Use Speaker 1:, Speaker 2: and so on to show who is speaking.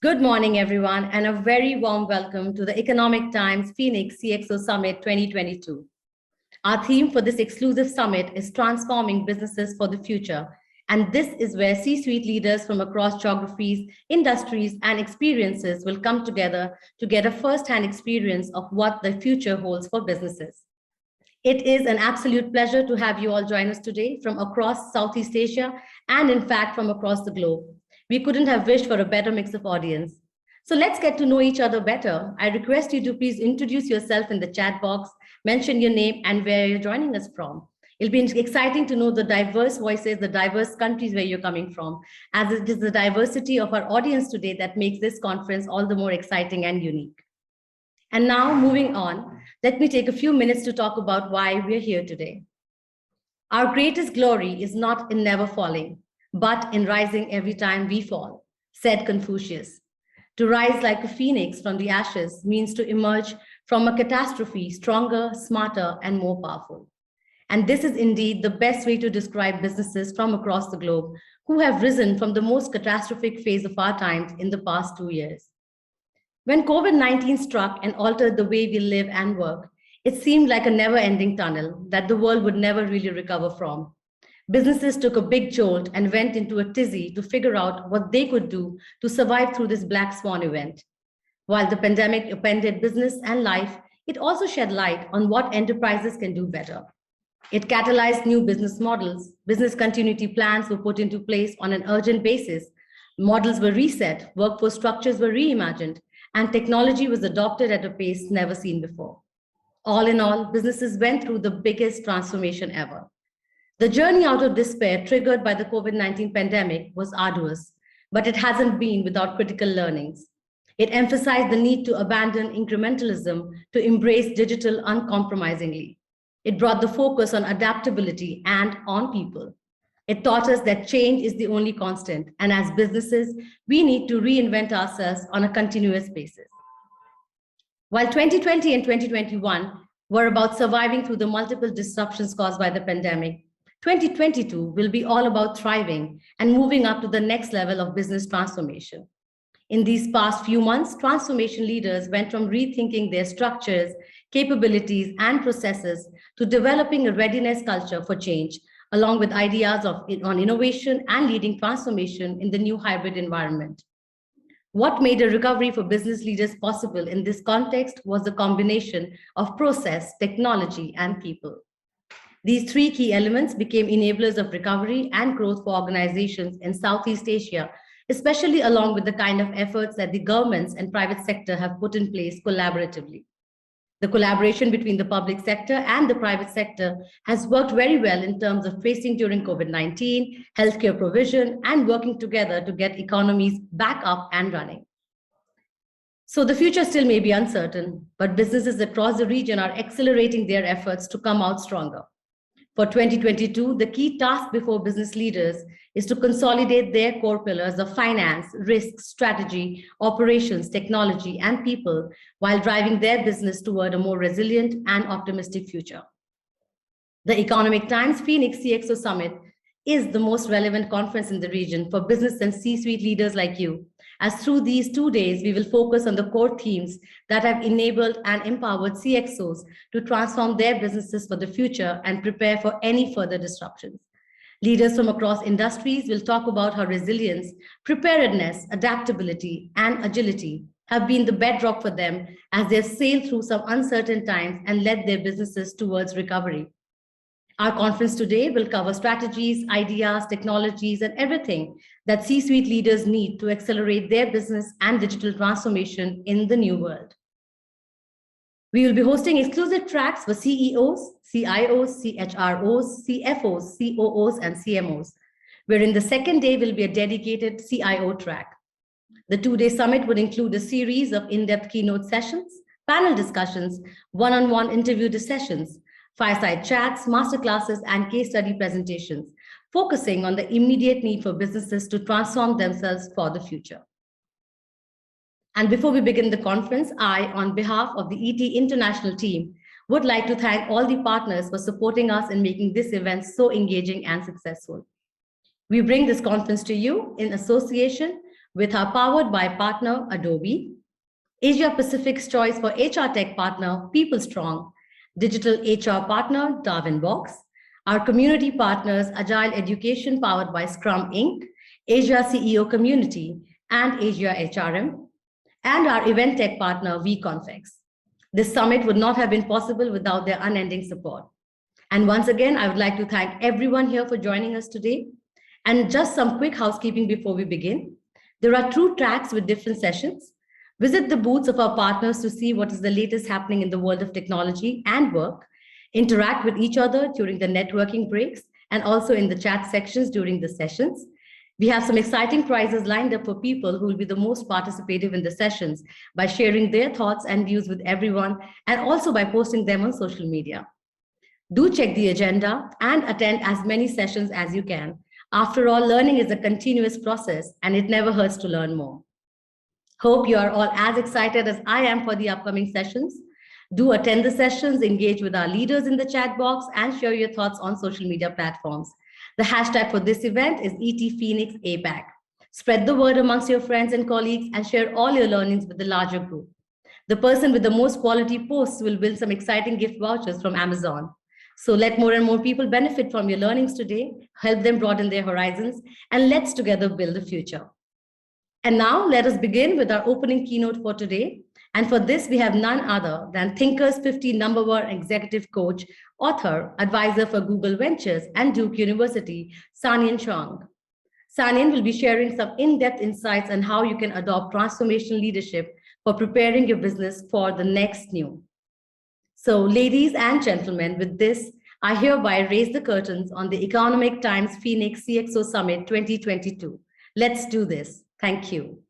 Speaker 1: Good morning, everyone, and a very warm welcome to the Economic Times Phoenix CXO Summit 2022. Our theme for this exclusive summit is Transforming Businesses for the Future, and this is where C-suite leaders from across geographies, industries, and experiences will come together to get a first-hand experience of what the future holds for businesses. It is an absolute pleasure to have you all join us today from across Southeast Asia and, in fact, from across the globe. We couldn't have wished for a better mix of audience. So let's get to know each other better. I request you to please introduce yourself in the chat box, mention your name and where you're joining us from. It'll be exciting to know the diverse voices, the diverse countries where you're coming from, as it is the diversity of our audience today that makes this conference all the more exciting and unique. And now, moving on, let me take a few minutes to talk about why we're here today. Our greatest glory is not in never falling, but in rising every time we fall, said Confucius. To rise like a phoenix from the ashes means to emerge from a catastrophe stronger, smarter, and more powerful. And this is indeed the best way to describe businesses from across the globe who have risen from the most catastrophic phase of our times in the past 2 years. When COVID-19 struck and altered the way we live and work, it seemed like a never-ending tunnel that the world would never really recover from. Businesses took a big jolt and went into a tizzy to figure out what they could do to survive through this black swan event. While the pandemic upended business and life, it also shed light on what enterprises can do better. It catalyzed new business models. Business continuity plans were put into place on an urgent basis. Models were reset, workforce structures were reimagined, and technology was adopted at a pace never seen before. All in all, businesses went through the biggest transformation ever. The journey out of despair triggered by the COVID-19 pandemic was arduous, but it hasn't been without critical learnings. It emphasized the need to abandon incrementalism to embrace digital uncompromisingly. It brought the focus on adaptability and on people. It taught us that change is the only constant, and as businesses, we need to reinvent ourselves on a continuous basis. While 2020 and 2021 were about surviving through the multiple disruptions caused by the pandemic, 2022 will be all about thriving and moving up to the next level of business transformation. In these past few months, transformation leaders went from rethinking their structures, capabilities, and processes to developing a readiness culture for change, along with ideas on innovation and leading transformation in the new hybrid environment. What made a recovery for business leaders possible in this context was the combination of process, technology, and people. These three key elements became enablers of recovery and growth for organizations in Southeast Asia, especially along with the kind of efforts that the governments and private sector have put in place collaboratively. The collaboration between the public sector and the private sector has worked very well in terms of tracing during COVID-19, healthcare provision, and working together to get economies back up and running. So the future still may be uncertain, but businesses across the region are accelerating their efforts to come out stronger. For 2022, the key task before business leaders is to consolidate their core pillars of finance, risk, strategy, operations, technology, and people while driving their business toward a more resilient and optimistic future. The Economic Times Phoenix CXO Summit is the most relevant conference in the region for business and C-suite leaders like you, as through these 2 days, we will focus on the core themes that have enabled and empowered CXOs to transform their businesses for the future and prepare for any further disruptions. Leaders from across industries will talk about how resilience, preparedness, adaptability, and agility have been the bedrock for them as they've sailed through some uncertain times and led their businesses towards recovery. Our conference today will cover strategies, ideas, technologies, and everything that C-suite leaders need to accelerate their business and digital transformation in the new world. We will be hosting exclusive tracks for CEOs, CIOs, CHROs, CFOs, COOs, and CMOs, wherein the second day will be a dedicated CIO track. The 2-day summit would include a series of in-depth keynote sessions, panel discussions, one-on-one interview sessions, fireside chats, masterclasses, and case study presentations, focusing on the immediate need for businesses to transform themselves for the future. And before we begin the conference, I, on behalf of the ET International team, would like to thank all the partners for supporting us in making this event so engaging and successful. We bring this conference to you in association with our powered by partner Adobe, Asia Pacific's choice for HR tech partner PeopleStrong, digital HR partner Darwinbox, our community partners Agile Education powered by Scrum Inc., Asia CEO Community, and Asia HRM, and our event tech partner vConfex. This summit would not have been possible without their unending support. And once again, I would like to thank everyone here for joining us today. And just some quick housekeeping before we begin. There are 2 tracks with different sessions. Visit the booths of our partners to see what is the latest happening in the world of technology and work. Interact with each other during the networking breaks and also in the chat sections during the sessions. We have some exciting prizes lined up for people who will be the most participative in the sessions by sharing their thoughts and views with everyone and also by posting them on social media. Do check the agenda and attend as many sessions as you can. After all, learning is a continuous process and it never hurts to learn more. Hope you are all as excited as I am for the upcoming sessions. Do attend the sessions, engage with our leaders in the chat box, and share your thoughts on social media platforms. The hashtag for this event is ETPhoenixAPAC. Spread the word amongst your friends and colleagues and share all your learnings with the larger group. The person with the most quality posts will win some exciting gift vouchers from Amazon. So let more and more people benefit from your learnings today, help them broaden their horizons, and let's together build the future. And now let us begin with our opening keynote for today. And for this, we have none other than Thinkers 50 #1 executive coach, author, advisor for Google Ventures and Duke University, Sanyan Chong. Sanyan will be sharing some in-depth insights on how you can adopt transformational leadership for preparing your business for the next new. So ladies and gentlemen, with this, I hereby raise the curtains on the Economic Times Phoenix CXO Summit 2022. Let's do this. Thank you.